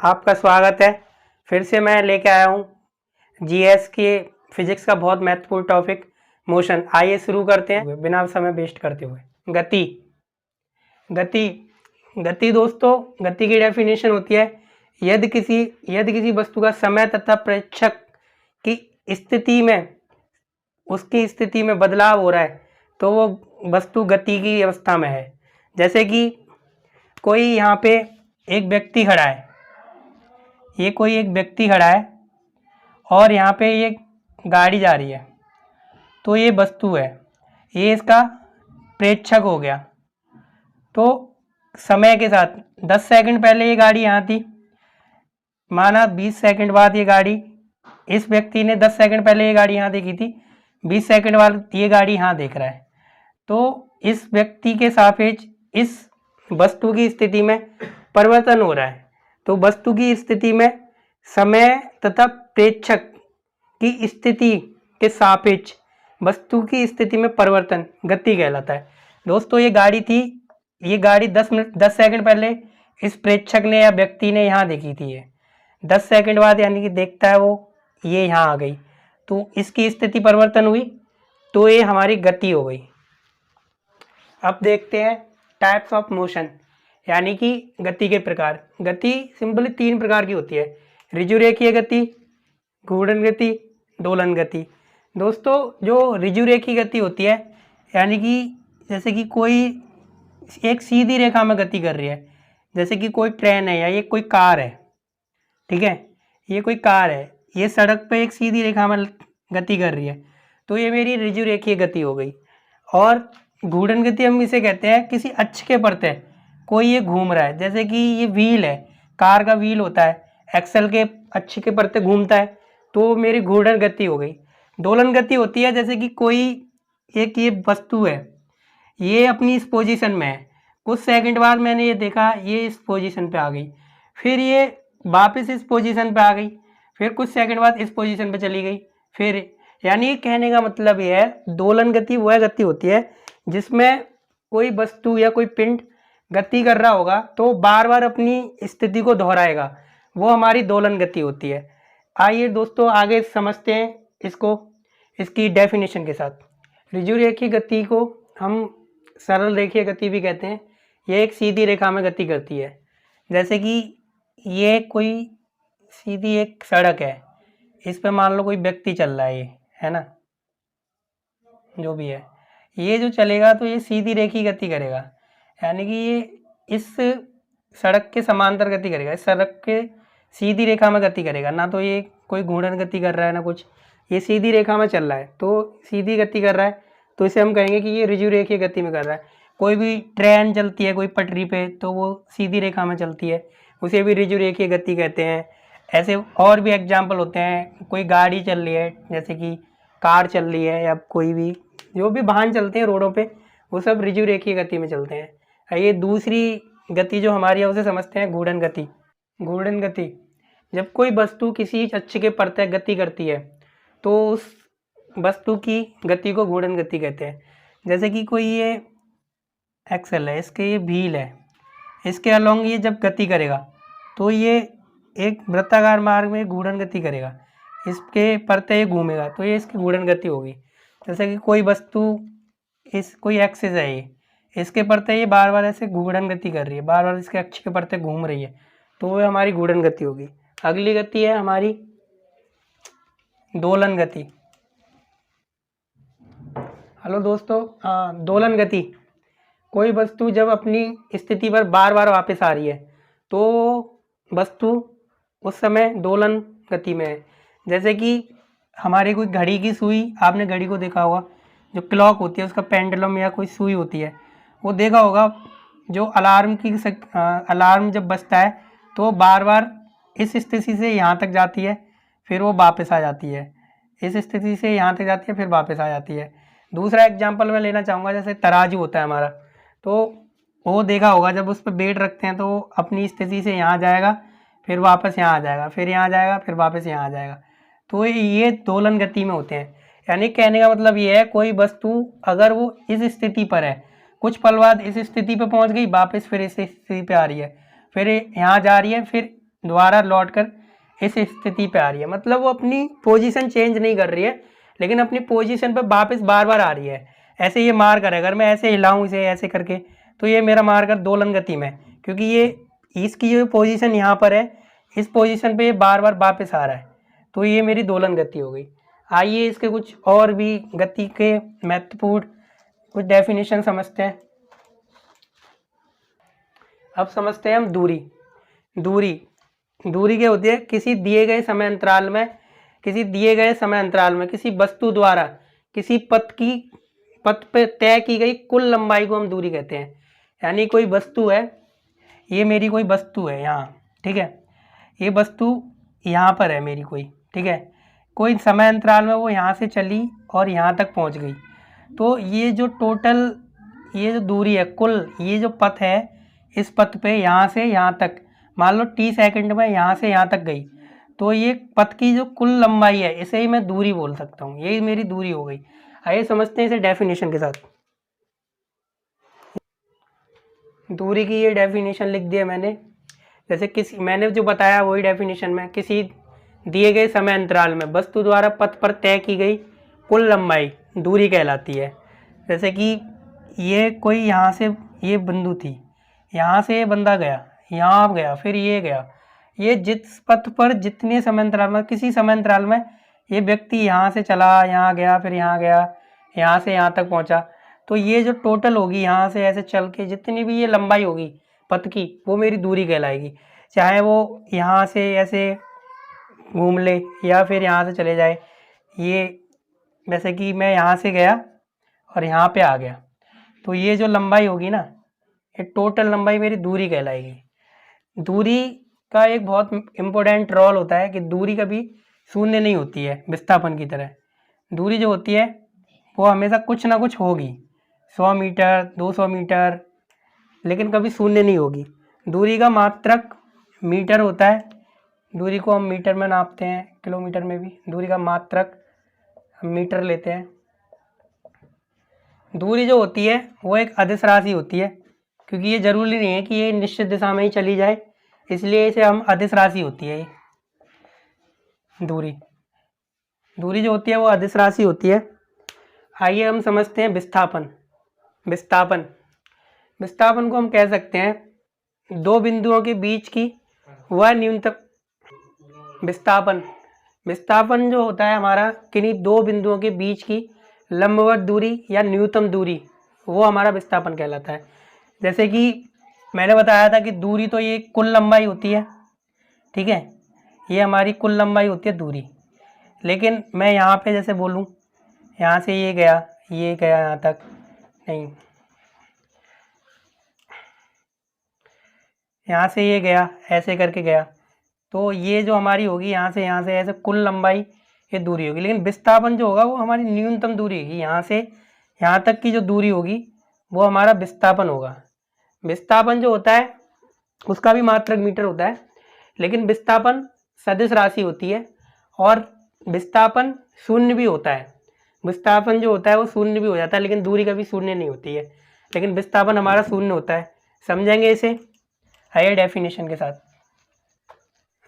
आपका स्वागत है। फिर से मैं लेके आया हूँ जीएस के फिजिक्स का बहुत महत्वपूर्ण टॉपिक मोशन। आइए शुरू करते हैं बिना समय वेस्ट करते हुए। गति गति गति दोस्तों, गति की डेफिनेशन होती है यदि किसी वस्तु का समय तथा प्रेक्षक की स्थिति में उसकी स्थिति में बदलाव हो रहा है तो वो वस्तु गति की अवस्था में है। जैसे कि कोई यहाँ पे एक व्यक्ति खड़ा है, ये कोई एक व्यक्ति खड़ा है और यहाँ पे ये गाड़ी जा रही है, तो ये वस्तु है, ये इसका प्रेक्षक हो गया। तो समय के साथ 10 सेकंड पहले ये गाड़ी यहाँ थी, माना 20 सेकंड बाद ये गाड़ी, इस व्यक्ति ने 10 सेकंड पहले ये गाड़ी यहाँ देखी थी, 20 सेकंड बाद ये गाड़ी यहाँ देख रहा है। तो इस व्यक्ति के सापेक्ष इस वस्तु की स्थिति में परिवर्तन हो रहा है। तो वस्तु की स्थिति में समय तथा प्रेक्षक की स्थिति के सापेक्ष वस्तु की स्थिति में परिवर्तन गति कहलाता है। दोस्तों ये गाड़ी थी, ये गाड़ी 10 सेकंड पहले इस प्रेक्षक ने या व्यक्ति ने यहाँ देखी थी, ये 10 सेकंड बाद यानी कि देखता है वो, ये यहाँ आ गई, तो इसकी स्थिति परिवर्तन हुई, तो ये हमारी गति हो गई। अब देखते हैं टाइप्स ऑफ मोशन, यानी कि गति के प्रकार। गति सिंपली 3 प्रकार की होती है: ऋजुरेखीय गति, घूर्णन गति, दोलन गति। दोस्तों जो ऋजुरेखीय गति होती है, यानी कि जैसे कि कोई एक सीधी रेखा में गति कर रही है, जैसे कि कोई ट्रेन है या ये कोई कार है, ठीक है, ये कोई कार है, ये सड़क पे एक सीधी रेखा में गति कर रही है, तो ये मेरी ऋजुरेखीय गति हो गई। और घूर्णन गति हम इसे कहते हैं किसी अक्ष के प्रति कोई ये घूम रहा है, जैसे कि ये व्हील है, कार का व्हील होता है, एक्सल के अक्ष के प्रति घूमता है, तो मेरी घूर्णन गति हो गई। दोलन गति होती है जैसे कि कोई एक ये वस्तु है, ये अपनी इस पोजीशन में है, कुछ सेकंड बाद मैंने ये देखा ये इस पोजीशन पे आ गई, फिर ये वापस इस पोजीशन पे आ गई, फिर कुछ सेकंड बाद इस पोजीशन पे चली गई, फिर, यानी कहने का मतलब ये है दोलन गति वह गति होती है जिसमें कोई वस्तु या कोई पिंड गति कर रहा होगा तो बार बार अपनी स्थिति को दोहराएगा, वो हमारी दोलन गति होती है। आइए दोस्तों आगे समझते हैं इसको इसकी डेफिनेशन के साथ। ऋजुरेखीय गति को हम सरल रेखीय गति भी कहते हैं। ये एक सीधी रेखा में गति करती है, जैसे कि ये कोई सीधी एक सड़क है, इस पे मान लो कोई व्यक्ति चल रहा है, ये है ना, जो भी है, ये जो चलेगा तो ये सीधी रेखीय गति करेगा, यानी कि ये इस सड़क के समांतर गति करेगा, इस सड़क के सीधी रेखा में गति करेगा, ना तो ये कोई घूर्णन गति कर रहा है ना कुछ, ये सीधी रेखा में चल रहा है, तो सीधी गति कर रहा है, तो इसे हम कहेंगे कि ये ऋजुरेखीय गति में कर रहा है। कोई भी ट्रेन चलती है कोई पटरी पे तो वो सीधी रेखा में चलती है, उसे भी ऋजुरेखीय गति कहते हैं। ऐसे और भी एग्जाम्पल होते हैं, कोई गाड़ी चल रही है, जैसे कि कार चल रही है या कोई भी जो भी वाहन चलते हैं रोडों पे, वो सब ऋजुरेखीय गति में चलते हैं। ये दूसरी गति जो हमारी है उसे समझते हैं घूर्णन गति। घूर्णन गति, जब कोई वस्तु किसी अक्ष के प्रति गति करती है तो उस वस्तु की गति को घूर्णन गति कहते हैं। जैसे कि कोई ये एक्सल है, इसके ये व्हील है, इसके अलोंग ये जब गति करेगा तो ये एक वृत्ताकार मार्ग में घूर्णन गति करेगा, इसके प्रति ये घूमेगा, तो ये इसकी घूर्णन गति होगी। जैसे कि कोई वस्तु कोई एक्सिस है, ये इसके प्रति ये बार बार ऐसे घूर्णन गति कर रही है, बार बार इसके अक्ष के प्रति घूम रही है, तो वो हमारी घूर्णन गति होगी। अगली गति है हमारी दोलन गति। हेलो दोस्तों, दोलन गति, कोई वस्तु जब अपनी स्थिति पर बार बार वापस आ रही है तो वस्तु उस समय दोलन गति में है। जैसे कि हमारी कोई घड़ी की सुई, आपने घड़ी को देखा होगा, जो क्लॉक होती है उसका पेंडुलम या कोई सुई होती है, वो देखा होगा, जो अलार्म जब बजता है तो बार बार इस स्थिति से यहाँ तक जाती है, फिर वो वापस आ जाती है, इस स्थिति से यहाँ तक जाती है, फिर वापस आ जाती है। दूसरा एग्जाम्पल मैं लेना चाहूँगा, जैसे तराजू होता है हमारा, तो वो देखा होगा जब उस पर वेट रखते हैं तो अपनी स्थिति से यहाँ जाएगा, फिर वापस यहाँ आ जाएगा, फिर यहाँ जाएगा, फिर वापस यहाँ आ जाएगा, तो ये दोलन गति में होते हैं। यानी कहने का मतलब ये है, कोई वस्तु अगर वो इस स्थिति पर है, कुछ पल बाद इस स्थिति पे पहुंच गई, वापस फिर इस स्थिति पे आ रही है, फिर यहाँ जा रही है, फिर द्वारा लौटकर इस स्थिति पे आ रही है, मतलब वो अपनी पोजीशन चेंज नहीं कर रही है लेकिन अपनी पोजीशन पे वापस बार बार आ रही है। ऐसे ये मार्कर है, अगर मैं ऐसे हिलाऊं इसे ऐसे करके तो ये मेरा मार्कर दोलन गति में, क्योंकि ये इसकी जो पोजीशन यहाँ पर है इस पोजीशन पे ये बार बार वापस आ रहा है, तो ये मेरी दोलन गति हो गई। आइए इसके कुछ और भी गति के महत्वपूर्ण कुछ डेफिनेशन समझते हैं। अब समझते हैं हम दूरी। दूरी क्या होती है? किसी दिए गए समय अंतराल में किसी वस्तु द्वारा किसी पथ पे तय की गई कुल लंबाई को हम दूरी कहते हैं। यानी कोई वस्तु है, ये मेरी कोई वस्तु है यहाँ, ठीक है, ये वस्तु यहाँ पर है मेरी कोई, ठीक है, कोई समय अंतराल में वो यहाँ से चली और यहाँ तक पहुँच गई, तो ये जो टोटल ये जो दूरी है कुल, ये जो पथ है इस पथ पे यहाँ से यहाँ तक मान लो t सेकंड में यहाँ से यहाँ तक गई, तो ये पथ की जो कुल लंबाई है इसे ही मैं दूरी बोल सकता हूँ, यही मेरी दूरी हो गई। आइए समझते हैं इसे डेफिनेशन के साथ। दूरी की ये डेफिनेशन लिख दिया मैंने, जैसे मैंने जो बताया वही डेफिनेशन में, किसी दिए गए समय अंतराल में वस्तु द्वारा पथ पर तय की गई कुल लंबाई दूरी कहलाती है। जैसे कि ये कोई यहाँ से ये बिंदु थी, यहाँ से ये बंदा गया, यहाँ गया, फिर ये गया, ये जिस पथ पर जितने समय अंतराल में, किसी समय अंतराल में ये व्यक्ति यहाँ से चला, यहाँ गया, फिर यहाँ गया, यहाँ से यहाँ तक पहुँचा, तो ये जो टोटल होगी यहाँ से ऐसे चल के जितनी भी ये लंबाई होगी पथ की वो मेरी दूरी कहलाएगी। चाहे वो यहाँ से ऐसे घूम ले या फिर यहाँ से चले जाए, ये जैसे कि मैं यहाँ से गया और यहाँ पे आ गया, तो ये जो लंबाई होगी ना, ये टोटल लंबाई मेरी दूरी कहलाएगी। दूरी का एक बहुत इम्पोर्टेंट रोल होता है कि दूरी कभी शून्य नहीं होती है विस्थापन की तरह। दूरी जो होती है वो हमेशा कुछ ना कुछ होगी, 100 मीटर 200 मीटर, लेकिन कभी शून्य नहीं होगी। दूरी का मात्रक मीटर होता है, दूरी को हम मीटर में नापते हैं, किलोमीटर में भी दूरी का मात्रक हम मीटर लेते हैं। दूरी जो होती है वो एक अदिश राशि होती है, क्योंकि ये ज़रूरी नहीं है कि ये निश्चित दिशा में ही चली जाए, इसलिए इसे हम अदिश राशि होती है। ये दूरी जो होती है वो अदिश राशि होती है। आइए हम समझते हैं विस्थापन। विस्थापन को हम कह सकते हैं दो बिंदुओं के बीच की वह न्यूनतम विस्थापन जो होता है हमारा किन्हीं दो बिंदुओं के बीच की लंबवत दूरी या न्यूनतम दूरी, वो हमारा विस्थापन कहलाता है। जैसे कि मैंने बताया था कि दूरी तो ये कुल लंबाई होती है, ठीक है, ये हमारी कुल लंबाई होती है दूरी। लेकिन मैं यहाँ पे जैसे बोलूँ, यहाँ से ये गया यहाँ तक, नहीं, यहाँ से ये गया ऐसे करके गया, तो ये जो हमारी होगी यहाँ से ऐसे कुल लंबाई ये दूरी होगी। लेकिन विस्थापन जो होगा वो हमारी न्यूनतम दूरी होगी, यहाँ से यहाँ तक की जो दूरी होगी वो हमारा विस्थापन होगा। विस्थापन जो होता है उसका भी मात्रक मीटर होता है, लेकिन विस्थापन सदिश राशि होती है और विस्थापन शून्य भी होता है। विस्थापन जो होता है वो शून्य भी हो जाता है, लेकिन दूरी कभी शून्य नहीं होती है, लेकिन विस्थापन हमारा शून्य होता है। समझेंगे इसे आइए डेफिनेशन के साथ।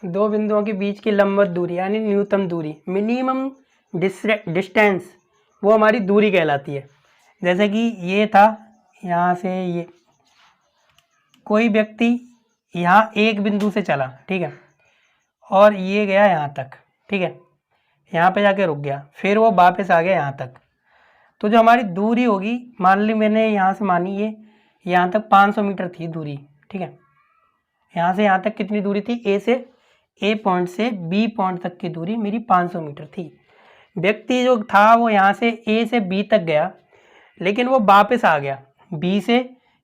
दो बिंदुओं के बीच की लंबवत दूरी यानी न्यूनतम दूरी, मिनिमम डिस्टेंस, वो हमारी दूरी कहलाती है। जैसे कि ये था, यहाँ से ये कोई व्यक्ति यहाँ एक बिंदु से चला, ठीक है, और ये गया यहाँ तक, ठीक है, यहाँ पे जाके रुक गया, फिर वो वापस आ गया यहाँ तक, तो जो हमारी दूरी होगी, मान ली मैंने यहाँ से मानी ये यहाँ तक 500 मीटर थी दूरी, ठीक है, यहाँ से यहाँ तक कितनी दूरी थी, ए पॉइंट से बी पॉइंट तक की दूरी मेरी 500 मीटर थी। व्यक्ति जो था वो यहाँ से ए से बी तक गया, लेकिन वो वापस आ गया, बी से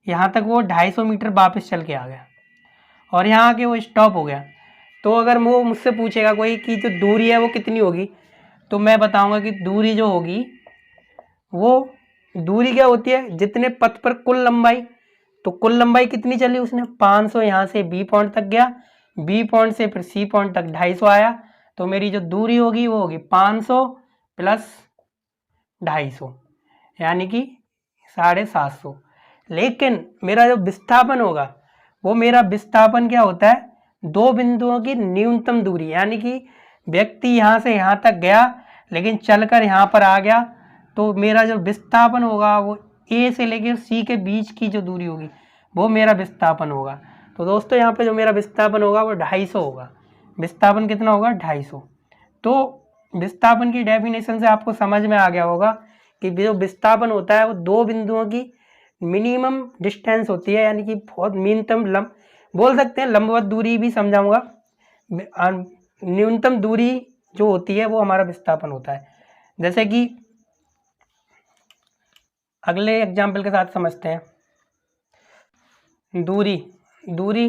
यहाँ तक वो 250 मीटर वापस चल के आ गया और यहाँ आके वो स्टॉप हो गया। तो अगर वो मुझसे पूछेगा कोई कि जो दूरी है वो कितनी होगी, तो मैं बताऊंगा कि दूरी जो होगी वो दूरी क्या होती है, जितने पथ पर कुल लंबाई, तो कुल लंबाई कितनी चली उसने 500, यहाँ से बी पॉइंट तक गया, बी पॉइंट से फिर सी पॉइंट तक 250 आया, तो मेरी जो दूरी होगी वो होगी 500 प्लस 250 यानी कि 750। लेकिन मेरा जो विस्थापन होगा वो मेरा विस्थापन क्या होता है, दो बिंदुओं की न्यूनतम दूरी, यानी कि व्यक्ति यहाँ से यहाँ तक गया लेकिन चलकर यहाँ पर आ गया, तो मेरा जो विस्थापन होगा वो ए से लेकर सी के बीच की जो दूरी होगी वो मेरा विस्थापन होगा। तो दोस्तों यहाँ पे जो मेरा विस्थापन होगा वो 250 होगा। विस्थापन कितना होगा? 250। तो विस्थापन की डेफिनेशन से आपको समझ में आ गया होगा कि जो विस्थापन होता है वो दो बिंदुओं की मिनिमम डिस्टेंस होती है, यानी कि बहुत न्यूनतम बोल सकते हैं, लंबवत दूरी भी समझाऊंगा। न्यूनतम दूरी जो होती है वो हमारा विस्थापन होता है। जैसे कि अगले एग्जाम्पल के साथ समझते हैं। दूरी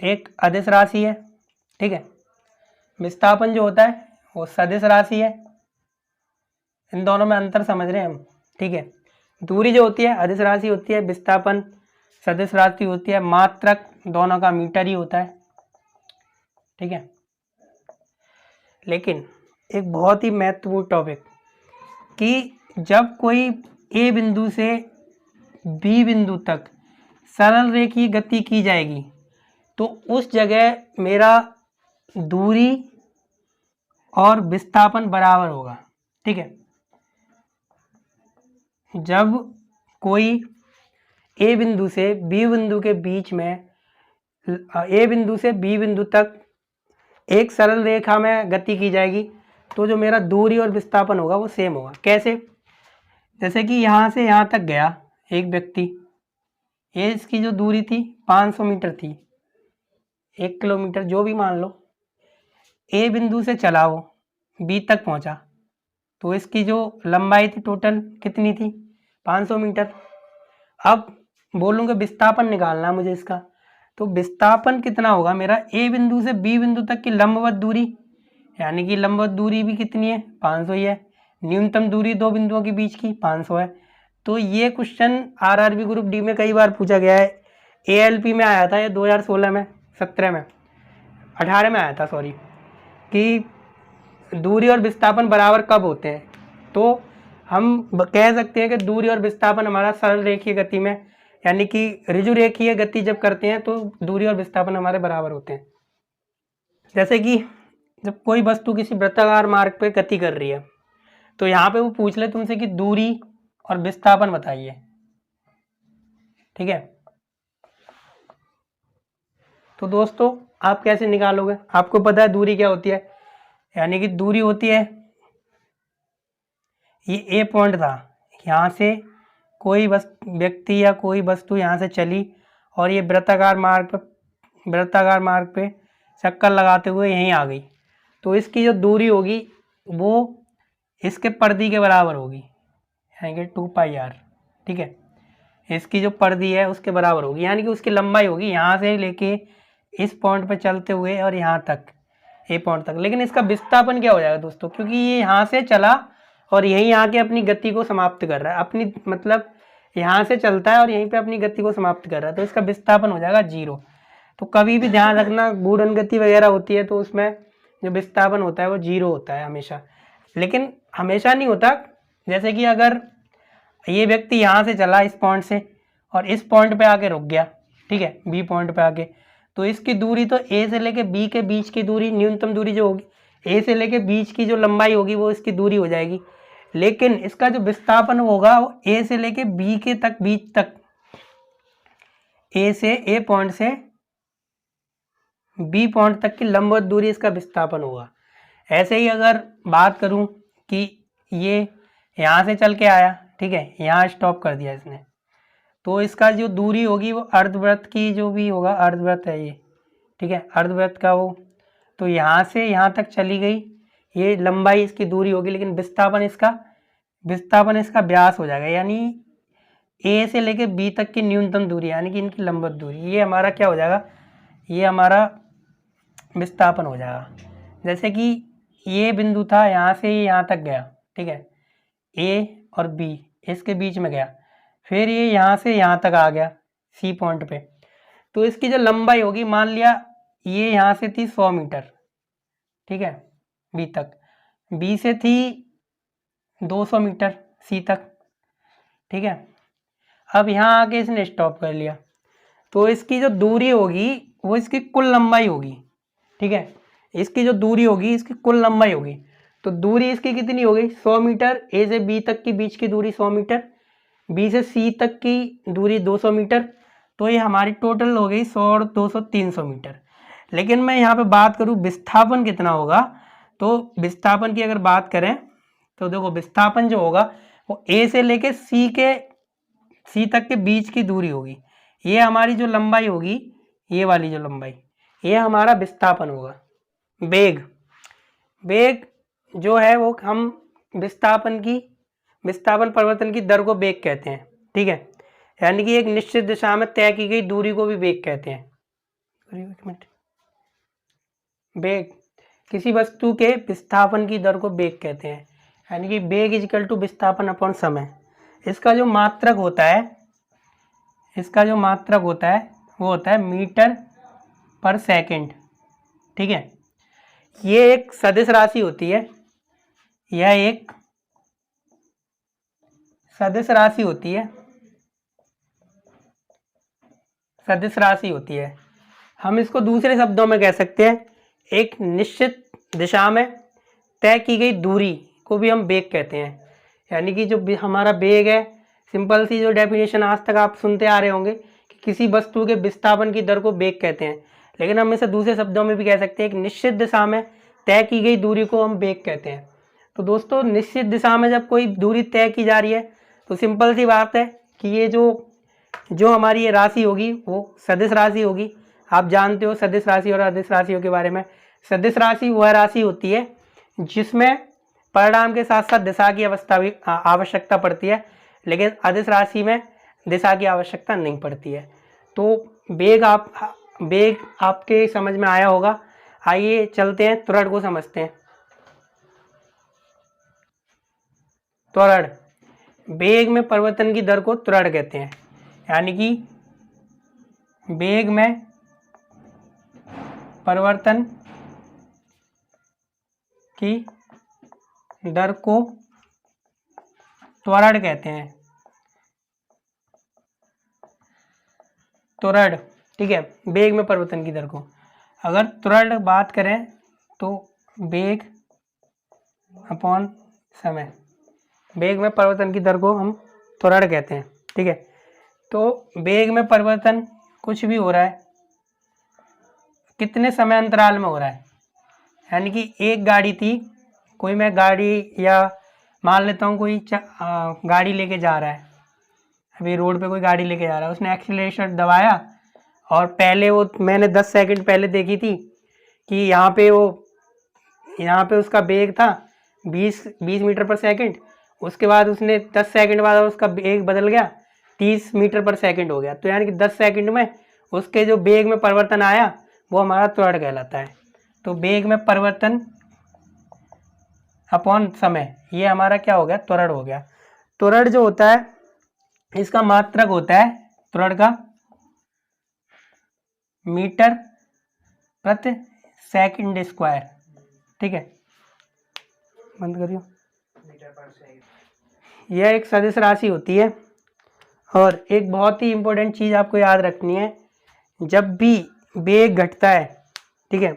एक अदिश राशि है, ठीक है। विस्थापन जो होता है वो सदिश राशि है। इन दोनों में अंतर समझ रहे हैं हम, ठीक है। दूरी जो होती है अदिश राशि होती है, विस्थापन सदिश राशि होती है। मात्रक दोनों का मीटर ही होता है, ठीक है। लेकिन एक बहुत ही महत्वपूर्ण टॉपिक कि जब कोई ए बिंदु से बी बिंदु तक सरल रेखीय गति की जाएगी तो उस जगह मेरा दूरी और विस्थापन बराबर होगा, ठीक है। जब कोई ए बिंदु से बी बिंदु के बीच में, ए बिंदु से बी बिंदु तक एक सरल रेखा में गति की जाएगी तो जो मेरा दूरी और विस्थापन होगा वो सेम होगा। कैसे? जैसे कि यहाँ से यहाँ तक गया एक व्यक्ति, ये इसकी जो दूरी थी 500 मीटर थी, 1 किलोमीटर जो भी मान लो। ए बिंदु से चला वो बी तक पहुँचा तो इसकी जो लंबाई थी टोटल कितनी थी? 500 मीटर। अब बोलूँगा विस्थापन निकालना मुझे इसका, तो विस्थापन कितना होगा मेरा? ए बिंदु से बी बिंदु तक की लंबवत दूरी, यानी कि लंबवत दूरी भी कितनी है? 500 ही है। न्यूनतम दूरी दो बिंदुओं के बीच की 500 है। तो ये क्वेश्चन आरआरबी ग्रुप डी में कई बार पूछा गया है। एएलपी में आया था ये 2016 में, 17 में, 18 में आया था सॉरी, कि दूरी और विस्थापन बराबर कब होते हैं। तो हम कह सकते हैं कि दूरी और विस्थापन हमारा सरल रेखीय गति में, यानी कि ऋजु रेखीय गति जब करते हैं तो दूरी और विस्थापन हमारे बराबर होते हैं। जैसे कि जब कोई वस्तु किसी वृत्ताकार मार्ग पे गति कर रही है तो यहाँ पे वो पूछ ले तुमसे कि दूरी और विस्थापन बताइए, ठीक है। तो दोस्तों आप कैसे निकालोगे? आपको पता है दूरी क्या होती है, यानी कि दूरी होती है, ये ए पॉइंट था, यहाँ से कोई व्यक्ति या कोई वस्तु यहाँ से चली और ये वृत्ताकार मार्ग पे चक्कर लगाते हुए यहीं आ गई, तो इसकी जो दूरी होगी वो इसके परिधि के बराबर होगी, यानी कि 2πr, ठीक है। इसकी जो परिधि है उसके बराबर होगी, यानी कि उसकी लंबाई होगी यहाँ से लेके इस पॉइंट पे चलते हुए और यहाँ तक, ए पॉइंट तक। लेकिन इसका विस्थापन क्या हो जाएगा दोस्तों? क्योंकि ये यहाँ से चला और यहीं आके अपनी गति को समाप्त कर रहा है, अपनी मतलब यहाँ से चलता है और यहीं पे अपनी गति को समाप्त कर रहा है, तो इसका विस्थापन हो जाएगा 0। तो कभी भी ध्यान रखना, गूढ़न गति वगैरह होती है तो उसमें जो विस्थापन होता है वो 0 होता है हमेशा, लेकिन हमेशा नहीं होता। जैसे कि अगर ये व्यक्ति यहाँ से चला इस पॉइंट से और इस पॉइंट पे आके रुक गया, ठीक है, बी पॉइंट पे आके, तो इसकी दूरी तो ए से लेके बी के बीच की दूरी, न्यूनतम दूरी जो होगी, ए से लेके बीच की जो लंबाई होगी वो इसकी दूरी हो जाएगी। लेकिन इसका जो विस्थापन होगा वो ए से लेके बी के तक, बीच तक, ए पॉइंट से बी पॉइंट तक की लंबवत दूरी इसका विस्थापन होगा। ऐसे ही अगर बात करूं कि ये यहाँ से चल के आया, ठीक है, यहाँ स्टॉप कर दिया इसने, तो इसका जो दूरी होगी वो अर्धवृत्त की जो भी होगा, अर्धवृत्त है ये, ठीक है, अर्धवृत्त का वो, तो यहाँ से यहाँ तक चली गई, ये लंबाई इसकी दूरी होगी, लेकिन विस्थापन इसका व्यास हो जाएगा, यानी ए से लेके बी तक की न्यूनतम दूरी, यानी कि इनकी लंबवत दूरी, ये हमारा क्या हो जाएगा? ये हमारा विस्थापन हो जाएगा। जैसे कि ये बिंदु था, यहाँ से यहाँ तक गया, ठीक है, ए और बी इसके बीच में गया, फिर ये यहाँ से यहाँ तक आ गया सी पॉइंट पे, तो इसकी जो लंबाई होगी, मान लिया ये यहाँ से थी 100 मीटर, ठीक है, बी तक, बी से थी 200 मीटर सी तक, ठीक है। अब यहाँ आके इसने स्टॉप कर लिया, तो इसकी जो दूरी होगी वो इसकी कुल लंबाई होगी, ठीक है। इसकी जो दूरी होगी इसकी कुल लंबाई होगी। तो दूरी इसकी कितनी हो गई 100 मीटर, ए से बी तक की बीच की दूरी 100 मीटर, बी से सी तक की दूरी 200 मीटर। तो ये हमारी टोटल हो गई 100 और 200 300 मीटर। लेकिन मैं यहाँ पे बात करूँ विस्थापन कितना होगा, तो विस्थापन की अगर बात करें तो देखो विस्थापन जो होगा वो ए से लेके सी तक के बीच की दूरी होगी। ये हमारी जो लंबाई होगी, ये वाली जो लंबाई, ये हमारा विस्थापन होगा। वेग जो है वो हम विस्थापन परिवर्तन की दर को वेग कहते हैं, ठीक है। यानी कि एक निश्चित दिशा में तय की गई दूरी को भी वेग कहते हैं। वेग किसी वस्तु के विस्थापन की दर को वेग कहते हैं, यानी कि वेग इक्वल टू विस्थापन अपॉन समय। इसका जो मात्रक होता है वो होता है मीटर पर सेकंड, ठीक है। ये एक सदिश राशि होती है, यह एक सदिश राशि होती है। हम इसको दूसरे शब्दों में कह सकते हैं एक निश्चित दिशा में तय की गई दूरी को भी हम वेग कहते हैं। यानी कि जो हमारा वेग है, सिंपल सी जो डेफिनेशन आज तक आप सुनते आ रहे होंगे कि किसी वस्तु के विस्थापन की दर को वेग कहते हैं, लेकिन हम इसे दूसरे शब्दों में भी कह सकते हैं एक निश्चित दिशा में तय की गई दूरी को हम वेग कहते हैं। तो दोस्तों निश्चित दिशा में जब कोई दूरी तय की जा रही है तो सिंपल सी बात है कि ये जो हमारी ये राशि होगी वो सदिश राशि होगी। आप जानते हो सदिश राशि और अदिश राशियों के बारे में। सदिश राशि वह राशि होती है जिसमें परिणाम के साथ साथ दिशा की आवश्यकता पड़ती है, लेकिन अदिश राशि में दिशा की आवश्यकता नहीं पड़ती है। तो वेग आपके समझ में आया होगा। आइए चलते हैं त्वरण को समझते हैं। त्वरण, वेग में परिवर्तन की दर को त्वरण कहते हैं। यानी कि वेग में परिवर्तन की दर को त्वरण कहते हैं। त्वरण, ठीक है, वेग में परिवर्तन की दर को। अगर त्वरण बात करें तो वेग अपॉन समय, वेग में परिवर्तन की दर को हम त्वरण कहते हैं, ठीक है। तो वेग में परिवर्तन कुछ भी हो रहा है, कितने समय अंतराल में हो रहा है। यानी कि एक गाड़ी थी, कोई मैं गाड़ी या मान लेता हूँ कोई गाड़ी लेके जा रहा है, अभी रोड पे कोई गाड़ी लेके जा रहा है, उसने एक्सीलरेटर दबाया और पहले वो मैंने 10 सेकंड पहले देखी थी कि यहाँ पे उसका वेग था 20 मीटर पर सेकंड। उसके बाद उसने 10 सेकंड बाद उसका वेग बदल गया 30 मीटर पर सेकंड हो गया। तो यानी कि 10 सेकंड में उसके जो वेग में परिवर्तन आया वो हमारा त्वरण कहलाता है। तो वेग में परिवर्तन अपॉन समय, ये हमारा क्या हो गया, त्वरण हो गया। त्वरण जो होता है इसका मात्रक होता है त्वरण का मीटर प्रति सेकंड स्क्वायर, ठीक है। बंद करियो। यह एक सदिश राशि होती है। और एक बहुत ही इंपॉर्टेंट चीज़ आपको याद रखनी है, जब भी वेग घटता है, ठीक है,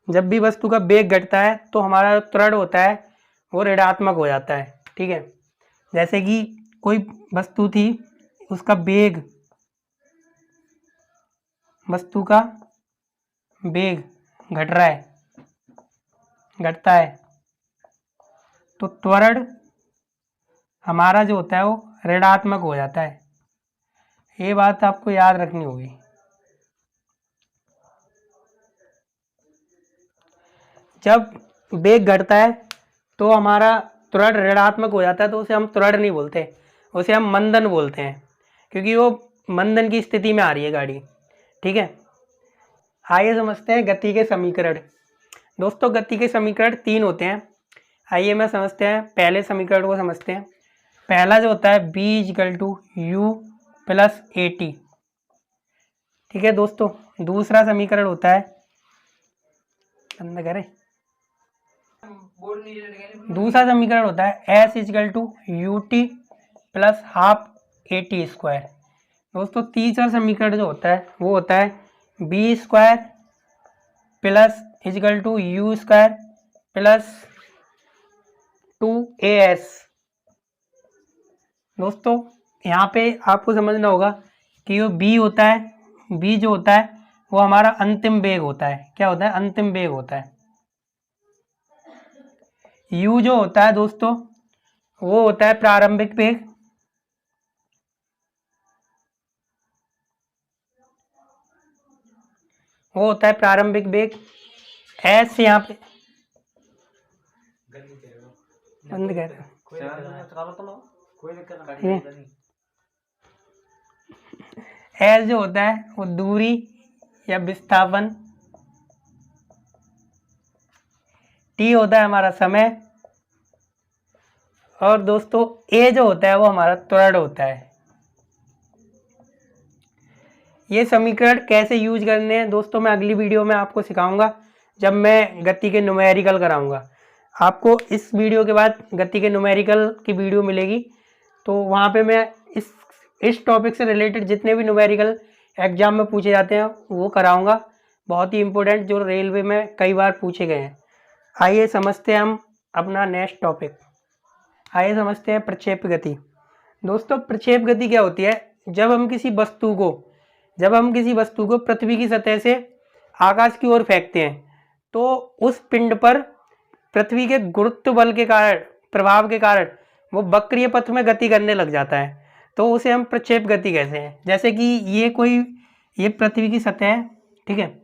जब भी वस्तु का वेग घटता है तो हमारा जो त्वरण होता है वो ऋणात्मक हो जाता है, ठीक है। जैसे कि कोई वस्तु थी, उसका वेग, वस्तु का वेग घटता है तो त्वरण हमारा जो होता है वो ऋणात्मक हो जाता है। ये बात आपको याद रखनी होगी। जब वेग घटता है तो हमारा त्वरण ऋणात्मक हो जाता है, तो उसे हम त्वरण नहीं बोलते, उसे हम मंदन बोलते हैं, क्योंकि वो मंदन की स्थिति में आ रही है गाड़ी, ठीक है। आइए समझते हैं गति के समीकरण। दोस्तों गति के समीकरण 3 होते हैं। आइए मैं समझते हैं, पहले समीकरण को समझते हैं। पहला जो होता है b = u + at, ठीक है दोस्तों। दूसरा समीकरण होता है, दूसरा समीकरण होता है s = ut + ½ at²। दोस्तों तीसरा समीकरण जो होता है वो होता है v square plus is equal to u square plus 2as। दोस्तों यहाँ पे आपको समझना होगा कि जो b होता है, b जो होता है वो हमारा अंतिम वेग होता है। क्या होता है? अंतिम वेग होता है। u जो होता है दोस्तों वो होता है प्रारंभिक वेग। वो होता है प्रारंभिक वेग। s यहाँ पे बंद कर एस जो होता है वो दूरी या विस्थापन। टी होता है हमारा समय। और दोस्तों ए जो होता है वो हमारा त्वरण होता है। ये समीकरण कैसे यूज करने हैं दोस्तों मैं अगली वीडियो में आपको सिखाऊंगा, जब मैं गति के न्यूमेरिकल कराऊंगा। आपको इस वीडियो के बाद गति के न्यूमेरिकल की वीडियो मिलेगी, तो वहाँ पे मैं इस टॉपिक से रिलेटेड जितने भी न्यूमेरिकल एग्जाम में पूछे जाते हैं वो कराऊंगा। बहुत ही इंपॉर्टेंट, जो रेलवे में कई बार पूछे गए हैं। आइए समझते हैं हम अपना नेक्स्ट टॉपिक। आइए समझते हैं प्रक्षेप गति। दोस्तों प्रक्षेप गति क्या होती है? जब हम किसी वस्तु को पृथ्वी की सतह से आकाश की ओर फेंकते हैं तो उस पिंड पर पृथ्वी के गुरुत्व बल के कारण, प्रभाव के कारण वो वक्रीय पथ में गति करने लग जाता है, तो उसे हम प्रक्षेप गति कहते हैं। जैसे कि ये पृथ्वी की सतह है, ठीक है।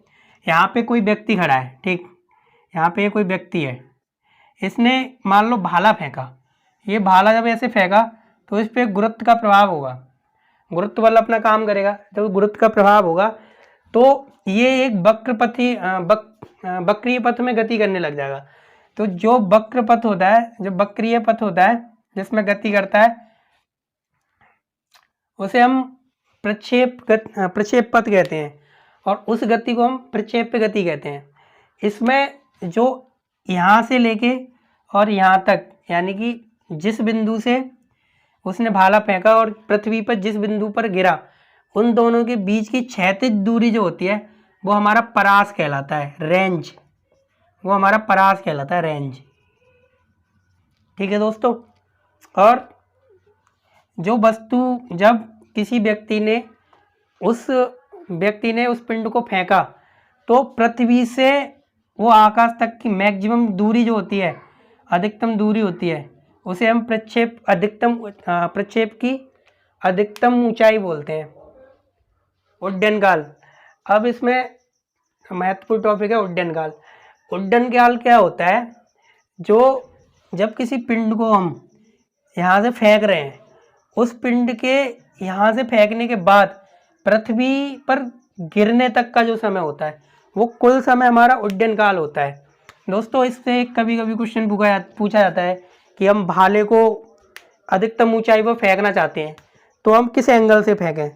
यहाँ पे कोई व्यक्ति खड़ा है, ठीक। यहाँ पे कोई व्यक्ति है, इसने मान लो भाला फेंका। ये भाला जब ऐसे फेंका तो इस पर गुरुत्व का प्रभाव होगा, गुरुत्व बल अपना काम करेगा। जब गुरुत्व का प्रभाव होगा तो ये एक वक्रीय पथ में गति करने लग जाएगा। तो जो वक्र पथ होता है, जो वक्रीय पथ होता है जिसमें गति करता है, उसे हम प्रक्षेप पथ कहते हैं। और उस गति को हम प्रक्षेप गति कहते हैं। इसमें जो यहाँ से लेके और यहाँ तक, यानी कि जिस बिंदु से उसने भाला फेंका और पृथ्वी पर जिस बिंदु पर गिरा, उन दोनों के बीच की क्षैतिज दूरी जो होती है वो हमारा परास कहलाता है, रेंज। वो हमारा परास कहलाता है, रेंज। ठीक है दोस्तों। और जो वस्तु, जब किसी व्यक्ति ने उस पिंड को फेंका तो पृथ्वी से वो आकाश तक की मैक्सिमम दूरी जो होती है, अधिकतम दूरी होती है, उसे हम प्रक्षेप की अधिकतम ऊंचाई बोलते हैं, उड्डयन काल। अब इसमें महत्वपूर्ण टॉपिक है उड्डयन काल। उड्डयन काल क्या होता है? जब किसी पिंड को हम यहाँ से फेंक रहे हैं, उस पिंड के यहाँ से फेंकने के बाद पृथ्वी पर गिरने तक का जो समय होता है वो कुल समय हमारा उड्डयन काल होता है। दोस्तों इससे कभी कभी क्वेश्चन पूछा जाता है कि हम भाले को अधिकतम ऊंचाई पर फेंकना चाहते हैं तो हम किस एंगल से फेंकें।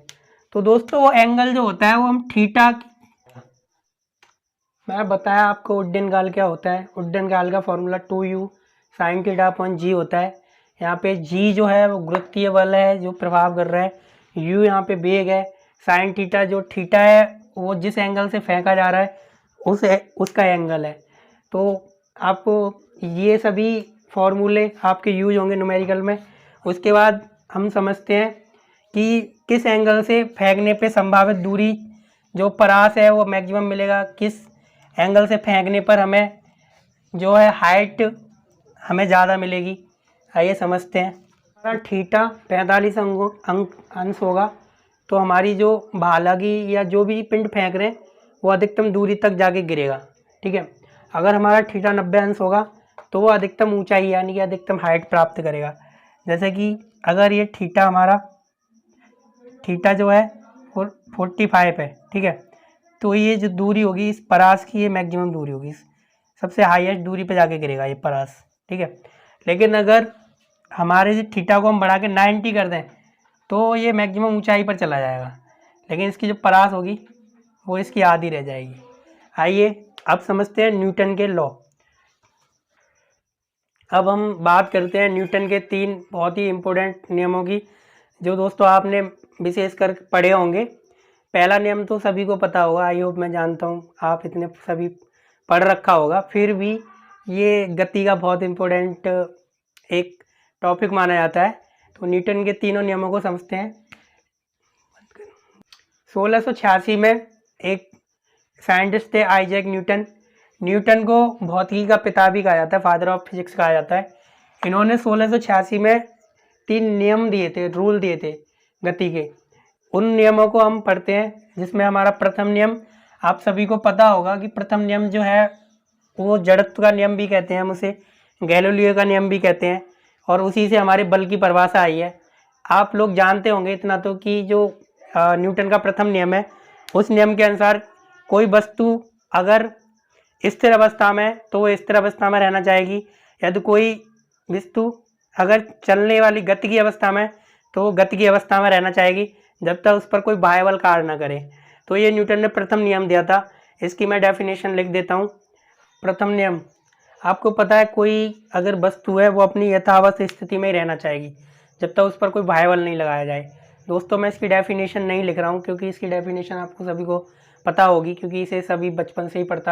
तो दोस्तों वो एंगल जो होता है वो हम थीटा, मैं बताया आपको उड्डयन काल क्या होता है। उड्डयन काल का फॉर्मूला 2u sin θ/g होता है। यहाँ पे g जो है वो गुरुत्वीय बल है जो प्रभाव कर रहा है, u यहाँ पे वेग है, sin θ जो थीटा है वो जिस एंगल से फेंका जा रहा है उसका एंगल है। तो आपको ये सभी फॉर्मूले आपके यूज होंगे न्यूमेरिकल में। उसके बाद हम समझते हैं कि किस एंगल से फेंकने पे संभावित दूरी जो परास है वो मैक्सिमम मिलेगा, किस एंगल से फेंकने पर हमें जो है हाइट हमें ज़्यादा मिलेगी। आइए समझते हैं। हमारा थीटा 45 अंश होगा तो हमारी जो भाला की या जो भी पिंड फेंक रहे हैं वो अधिकतम दूरी तक जाके गिरेगा, ठीक है। अगर हमारा थीटा 90 अंश होगा तो वो अधिकतम ऊंचाई यानी कि अधिकतम हाइट प्राप्त करेगा। जैसे कि अगर ये थीटा जो है 45 है, ठीक है, तो ये जो दूरी होगी इस परास की, ये मैक्सिमम दूरी होगी, सबसे हाईएस्ट दूरी पे जाके गिरेगा ये परास, ठीक है। लेकिन अगर हमारे थीटा को हम बढ़ा के 90 कर दें तो ये मैक्सिमम ऊंचाई पर चला जाएगा, लेकिन इसकी जो परास होगी वो इसकी आधी रह जाएगी। आइए अब समझते हैं न्यूटन के लॉ। अब हम बात करते हैं न्यूटन के 3 बहुत ही इम्पोर्टेंट नियमों की, जो दोस्तों आपने विशेषकर पढ़े होंगे। पहला नियम तो सभी को पता होगा, आई होप, मैं जानता हूँ आप इतने सभी पढ़ रखा होगा, फिर भी ये गति का बहुत इम्पोर्टेंट एक टॉपिक माना जाता है। तो न्यूटन के तीनों नियमों को समझते हैं। 1686 में एक साइंटिस्ट थे आइजैक न्यूटन। न्यूटन को भौतिकी का पिता भी कहा जाता है, फादर ऑफ फिजिक्स कहा जाता है। इन्होंने 1686 में 3 नियम दिए थे, रूल दिए थे गति के। उन नियमों को हम पढ़ते हैं, जिसमें हमारा प्रथम नियम, आप सभी को पता होगा कि प्रथम नियम जो है वो जड़त्व का नियम भी कहते हैं, हम उसे गैलीलियो का नियम भी कहते हैं, और उसी से हमारे बल की परिभाषा आई है। आप लोग जानते होंगे इतना तो कि जो न्यूटन का प्रथम नियम है, उस नियम के अनुसार कोई वस्तु अगर स्थिर अवस्था में तो वो स्थिर अवस्था में रहना चाहेगी, यदि कोई वस्तु अगर चलने वाली गति की अवस्था में तो वो गति की अवस्था में रहना चाहेगी, जब तक उस पर कोई बाह्य बल कार्य न करे। तो ये न्यूटन ने प्रथम नियम दिया था। इसकी मैं डेफिनेशन लिख देता हूँ। प्रथम नियम, आपको पता है कोई अगर वस्तु है वो अपनी यथावत स्थिति में ही रहना चाहेगी जब तक उस पर कोई बाह्य बल नहीं लगाया जाए। दोस्तों मैं इसकी डेफिनेशन नहीं लिख रहा हूँ, क्योंकि इसकी डेफिनेशन आपको सभी को पता होगी, क्योंकि इसे सभी बचपन से ही पढ़ते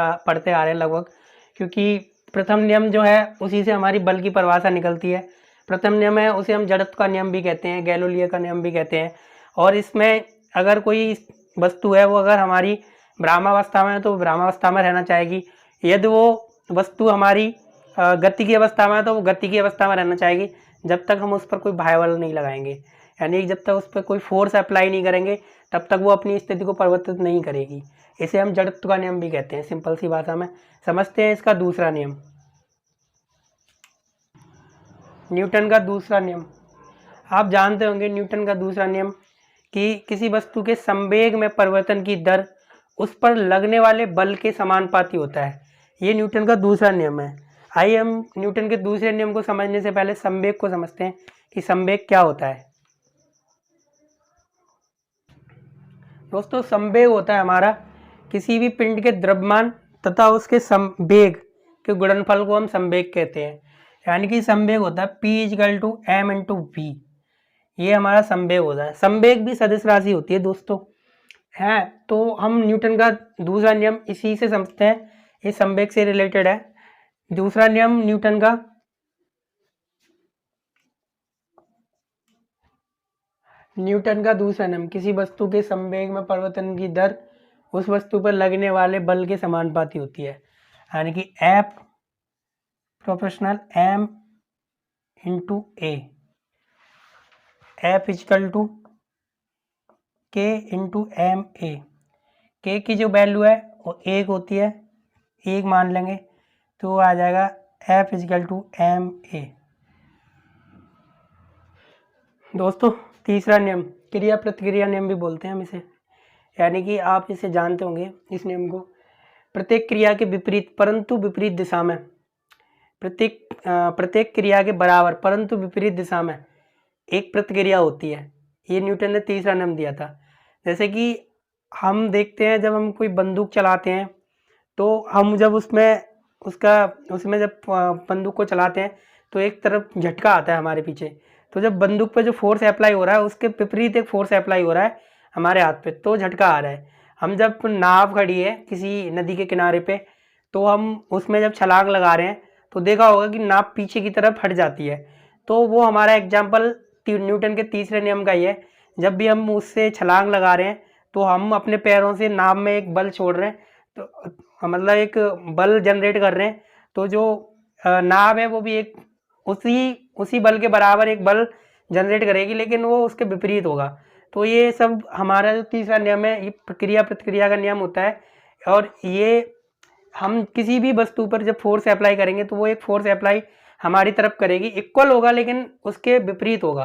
आ रहे हैं लगभग। क्योंकि प्रथम नियम जो है उसी से हमारी बल की परिभाषा निकलती है। प्रथम नियम है, उसे हम जड़त्व का नियम भी कहते हैं, गैलीलियो का नियम भी कहते हैं। और इसमें अगर कोई वस्तु है वो अगर हमारी भ्रामावस्था में है तो भ्रामावस्था में रहना चाहेगी, यदि वो वस्तु हमारी गति की अवस्था में है तो वो गति की अवस्था में रहना चाहेगी, जब तक हम उस पर कोई बाह्य बल नहीं लगाएंगे, यानी जब तक उस पर कोई फोर्स अप्लाई नहीं करेंगे तब तक वो अपनी स्थिति को परिवर्तित नहीं करेगी। इसे हम जड़त्व का नियम भी कहते हैं, सिंपल सी भाषा में। समझते हैं इसका दूसरा नियम। न्यूटन का दूसरा नियम, आप जानते होंगे न्यूटन का दूसरा नियम कि किसी वस्तु के संवेग में परिवर्तन की दर उस पर लगने वाले बल के समानुपाती होता है। ये न्यूटन का दूसरा नियम है। आइए हम न्यूटन के दूसरे नियम को समझने से पहले संवेग को समझते हैं कि संवेग क्या होता है। दोस्तों संवेग होता है हमारा किसी भी पिंड के द्रव्यमान तथा उसके संवेग के गुणनफल को हम संवेग कहते हैं। यानी कि संवेग होता है P = m/v, ये हमारा संवेग होता है। संवेग भी सदिश राशि होती है दोस्तों, है। तो हम न्यूटन का दूसरा नियम इसी से समझते हैं, ये संवेग से रिलेटेड है। दूसरा नियम न्यूटन का, दूसरा नियम, किसी वस्तु के संवेग में परिवर्तन की दर उस वस्तु पर लगने वाले बल के समानुपाती होती है। यानी कि F proportional m × a, F = k × ma। k की जो वैल्यू है वो 1 होती है, 1 मान लेंगे तो आ जाएगा F = ma। दोस्तों तीसरा नियम क्रिया प्रतिक्रिया नियम भी बोलते हैं हम इसे, यानी कि आप इसे जानते होंगे इस नियम को। प्रत्येक क्रिया के विपरीत परंतु विपरीत दिशा में, प्रत्येक क्रिया के बराबर परंतु विपरीत दिशा में एक प्रतिक्रिया होती है। ये न्यूटन ने तीसरा नियम दिया था। जैसे कि हम देखते हैं जब हम कोई बंदूक चलाते हैं तो हम जब उसमें जब बंदूक को चलाते हैं तो एक तरफ झटका आता है हमारे पीछे, तो जब बंदूक पे जो फोर्स अप्लाई हो रहा है उसके विपरीत एक फोर्स अप्लाई हो रहा है हमारे हाथ पे, तो झटका आ रहा है। हम जब नाव खड़ी है किसी नदी के किनारे पे, तो हम उसमें जब छलांग लगा रहे हैं तो देखा होगा कि नाव पीछे की तरफ हट जाती है। तो वो हमारा एग्जाम्पल न्यूटन के तीसरे नियम का ही है। जब भी हम उससे छलांग लगा रहे हैं तो हम अपने पैरों से नाव में एक बल छोड़ रहे हैं, तो मतलब एक बल जनरेट कर रहे हैं, तो जो नाव है वो भी एक उसी बल के बराबर एक बल जनरेट करेगी, लेकिन वो उसके विपरीत होगा। तो ये सब हमारा जो तीसरा नियम है ये क्रिया प्रतिक्रिया का नियम होता है। और ये हम किसी भी वस्तु पर जब फोर्स अप्लाई करेंगे तो वो एक फोर्स अप्लाई हमारी तरफ करेगी, इक्वल होगा लेकिन उसके विपरीत होगा।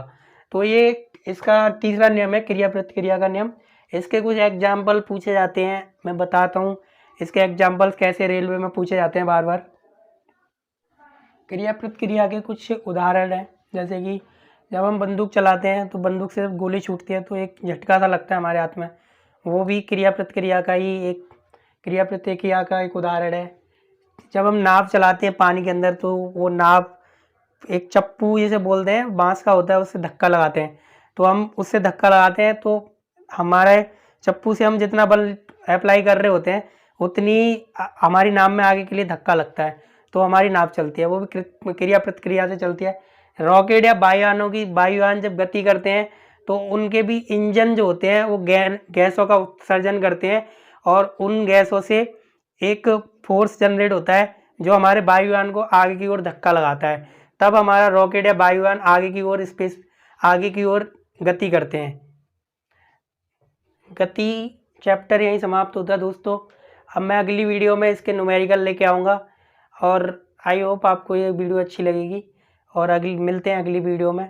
तो ये इसका तीसरा नियम है क्रिया प्रतिक्रिया का नियम। इसके कुछ एग्जाम्पल पूछे जाते हैं, मैं बताता हूँ इसके एग्जाम्पल्स कैसे रेलवे में पूछे जाते हैं बार बार। क्रिया प्रतिक्रिया के कुछ उदाहरण हैं, जैसे कि जब हम बंदूक चलाते हैं तो बंदूक से जब गोली छूटती है तो एक झटका सा लगता है हमारे हाथ में, वो भी क्रिया प्रतिक्रिया का एक उदाहरण है। जब हम नाव चलाते हैं पानी के अंदर तो वो नाव एक चप्पू जिसे बोलते हैं बांस का होता है, उससे धक्का लगाते हैं, तो हम उससे धक्का लगाते हैं तो हमारे चप्पू से हम जितना बल अप्लाई कर रहे होते हैं उतनी हमारी नाव में आगे के लिए धक्का लगता है, तो हमारी नाव चलती है, वो भी क्रिया प्रतिक्रिया से चलती है। रॉकेट या वायुयान जब गति करते हैं तो उनके भी इंजन जो होते हैं वो गैसों का उत्सर्जन करते हैं, और उन गैसों से एक फोर्स जनरेट होता है जो हमारे वायुयान को आगे की ओर धक्का लगाता है, तब हमारा रॉकेट या वायुयान आगे की ओर गति करते हैं। गति चैप्टर यहीं समाप्त होता है दोस्तों। अब मैं अगली वीडियो में इसके न्यूमेरिकल लेके आऊँगा, और आई होप आपको ये वीडियो अच्छी लगेगी, और मिलते हैं अगली वीडियो में।